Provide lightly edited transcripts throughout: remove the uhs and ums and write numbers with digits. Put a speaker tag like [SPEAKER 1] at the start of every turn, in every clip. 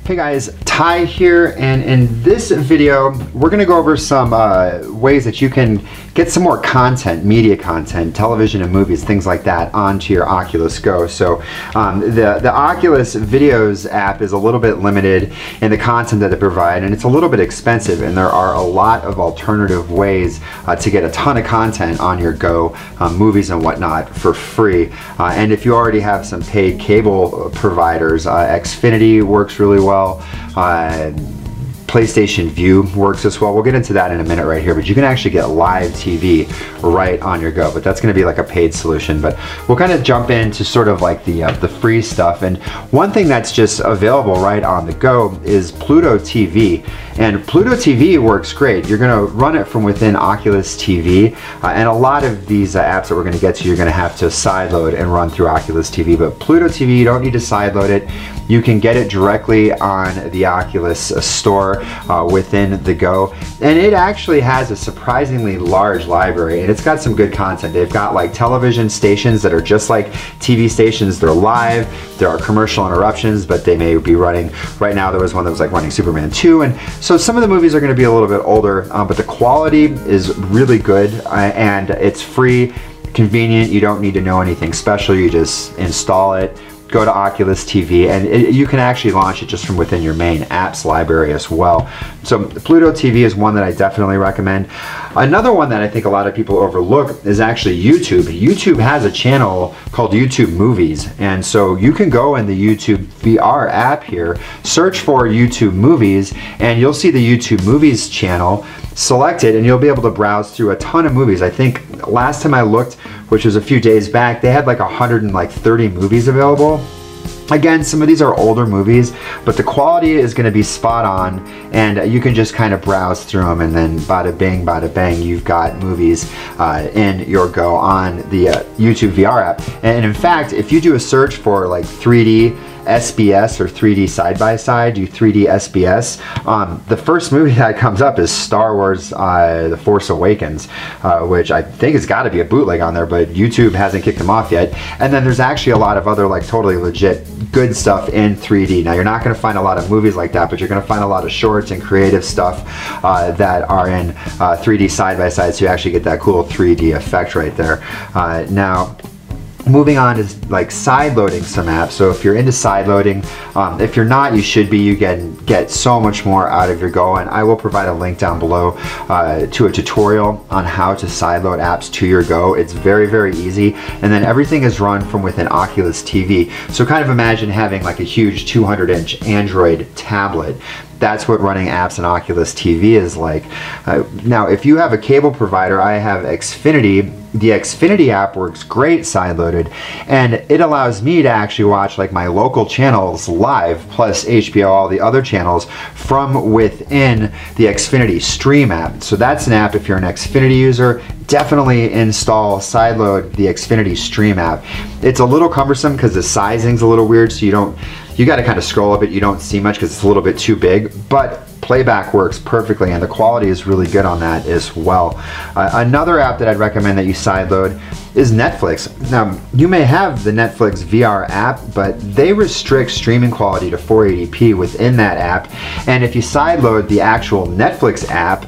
[SPEAKER 1] Hey guys, Ty here, and in this video we're going to go over some ways that you can get some more content, media content, television and movies, things like that, onto your Oculus Go. So the Oculus Videos app is a little bit limited in the content that they provide, and it's a little bit expensive, and there are a lot of alternative ways to get a ton of content on your Go, movies and whatnot, for free. And if you already have some paid cable providers, Xfinity works really well. PlayStation View works as well. We'll get into that in a minute right here, but you can actually get live TV right on your Go, but that's going to be like a paid solution. But we'll kind of jump into sort of like the free stuff. And one thing that's just available right on the Go is Pluto TV. And Pluto TV works great. You're going to run it from within Oculus TV, and a lot of these apps that we're going to get to, you're going to have to sideload and run through Oculus TV. But Pluto TV, you don't need to sideload it. You can get it directly on the Oculus store within the Go, and it actually has a surprisingly large library, and it's got some good content. They've got like television stations that are just like TV stations. They're live. There are commercial interruptions, but they may be running. Right now there was one that was like running Superman 2, and so some of the movies are going to be a little bit older, but the quality is really good, and it's free, convenient. You don't need to know anything special. You just install it, go to Oculus TV, and you can actually launch it just from within your main apps library as well. So Pluto TV is one that I definitely recommend. Another one that I think a lot of people overlook is actually YouTube. YouTube has a channel called YouTube Movies, and so you can go in the YouTube VR app here, search for YouTube Movies, and you'll see the YouTube Movies channel. Select it, and you'll be able to browse through a ton of movies. I think last time I looked, which was a few days back, they had like 130 movies available. Again, some of these are older movies, but the quality is going to be spot on, and you can just kind of browse through them, and then bada bing, bada bang, you've got movies in your Go on the YouTube VR app. And in fact, if you do a search for like 3D SBS or 3D side-by-side, do 3D SBS, the first movie that comes up is Star Wars The Force Awakens, which I think has got to be a bootleg on there, but YouTube hasn't kicked them off yet. And then there's actually a lot of other like totally legit good stuff in 3D. Now, you're not going to find a lot of movies like that, but you're going to find a lot of shorts and creative stuff that are in 3D side-by-side, so you actually get that cool 3D effect right there. Now, moving on is like side-loading some apps. So if you're into side-loading, if you're not, you should be. You can get so much more out of your Go, and I will provide a link down below to a tutorial on how to side-load apps to your Go. It's very, very easy, and then everything is run from within Oculus TV. So kind of imagine having like a huge 200-inch Android tablet. That's what running apps in Oculus TV is like. Now, if you have a cable provider, I have Xfinity. The Xfinity app works great sideloaded, and it allows me to actually watch like my local channels live, plus HBO, all the other channels, from within the Xfinity Stream app. So that's an app, if you're an Xfinity user, definitely install, sideload the Xfinity Stream app. It's a little cumbersome because the sizing's a little weird, so you got to kind of scroll a bit. You don't see much because it's a little bit too big, but playback works perfectly, and the quality is really good on that as well. Another app that I'd recommend that you sideload is Netflix. Now, you may have the Netflix VR app, but they restrict streaming quality to 480p within that app, and if you sideload the actual Netflix app,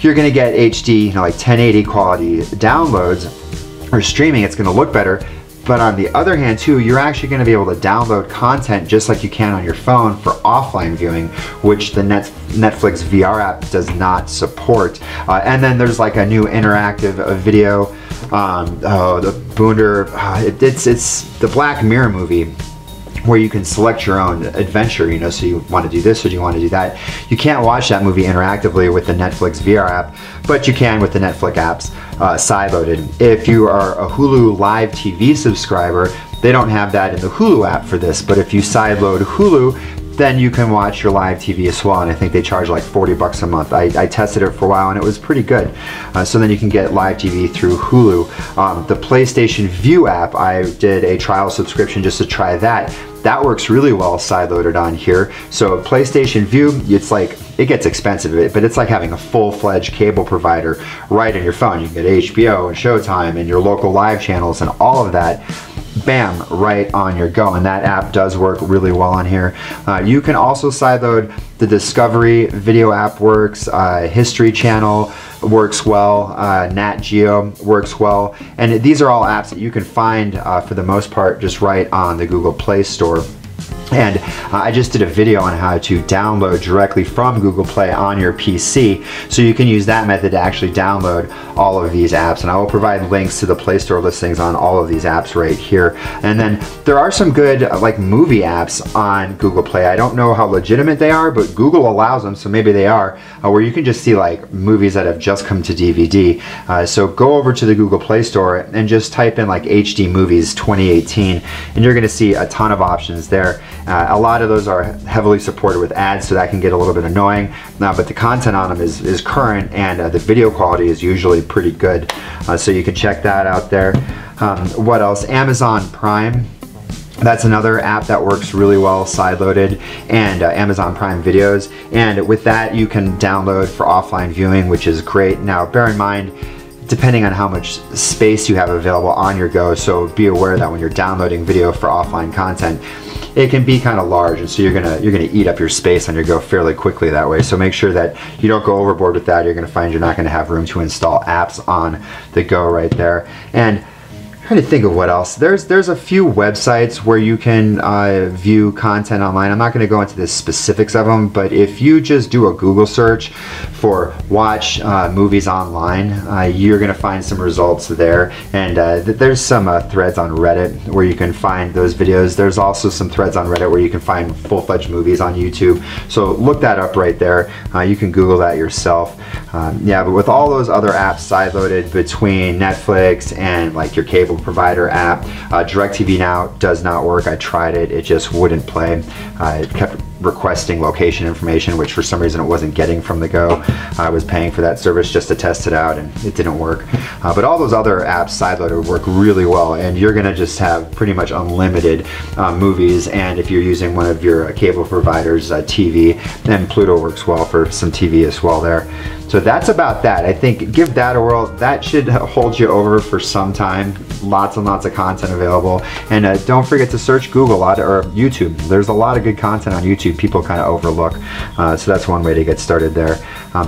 [SPEAKER 1] you're going to get HD, like 1080 quality downloads or streaming. It's going to look better. But on the other hand too, you're actually going to be able to download content just like you can on your phone for offline viewing, which the Netflix VR app does not support. And then there's like a new interactive video, the Boonder, it's the Black Mirror movie, where you can select your own adventure, you know, so you want to do this or do you want to do that. You can't watch that movie interactively with the Netflix VR app, but you can with the Netflix apps sideloaded. If you are a Hulu Live TV subscriber, they don't have that in the Hulu app for this, but if you sideload Hulu, then you can watch your live TV as well, and I think they charge like 40 bucks a month. I tested it for a while and it was pretty good. So then you can get live TV through Hulu. The PlayStation View app, I did a trial subscription just to try that. That works really well sideloaded on here. So PlayStation View, it's like, it gets expensive, but it's like having a full-fledged cable provider right in your phone. You can get HBO and Showtime and your local live channels and all of that. bam, right on your Go, and that app does work really well on here. You can also sideload the Discovery video app works, History Channel works well, Nat Geo works well, and these are all apps that you can find for the most part just right on the Google Play Store. And I just did a video on how to download directly from Google Play on your PC, so you can use that method to actually download all of these apps, and I will provide links to the Play Store listings on all of these apps right here. And then there are some good like movie apps on Google Play. I don't know how legitimate they are, but Google allows them, so maybe they are, where you can just see like movies that have just come to DVD. So go over to the Google Play Store and just type in like HD Movies 2018, and you're gonna see a ton of options there. A lot of those are heavily supported with ads, so that can get a little bit annoying, but the content on them is current, and the video quality is usually pretty good, so you can check that out there. What else? Amazon Prime. That's another app that works really well sideloaded, and Amazon Prime Videos, and with that you can download for offline viewing, which is great. Now bear in mind, depending on how much space you have available on your Go, so be aware that when you're downloading video for offline content, it can be kind of large, and so you're gonna eat up your space on your Go fairly quickly that way. So make sure that you don't go overboard with that. You're gonna find you're not gonna have room to install apps on the Go right there. And trying to think of what else. There's a few websites where you can view content online. I'm not going to go into the specifics of them, but if you just do a Google search for watch movies online, you're going to find some results there. And there's some threads on Reddit where you can find those videos. There's also some threads on Reddit where you can find full-fledged movies on YouTube. So look that up right there. You can Google that yourself. Yeah, but with all those other apps sideloaded between Netflix and like your cable provider app, DirecTV Now does not work. I tried it, it just wouldn't play. It kept requesting location information, which for some reason it wasn't getting from the Go. I was paying for that service just to test it out, and it didn't work. But all those other apps sideloaded work really well, and you're gonna just have pretty much unlimited movies. And if you're using one of your cable providers TV, then Pluto works well for some TV as well there. So that's about that. I think give that a whirl. That should hold you over for some time. Lots and lots of content available. And don't forget to search Google a lot, or YouTube. There's a lot of good content on YouTube people kind of overlook. So that's one way to get started there.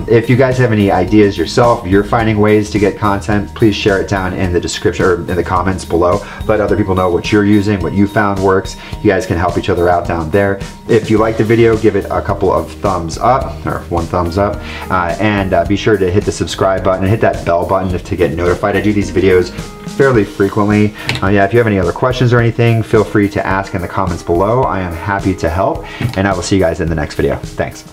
[SPEAKER 1] If you guys have any ideas yourself, you're finding ways to get content, please share it down in the description or in the comments below. Let other people know what you're using, what you found works. You guys can help each other out down there. If you like the video, give it a couple of thumbs up, or one thumbs up, and be sure to hit the subscribe button and hit that bell button to get notified. I do these videos fairly frequently. Yeah, if you have any other questions or anything, feel free to ask in the comments below. I am happy to help, and I will see you guys in the next video. Thanks.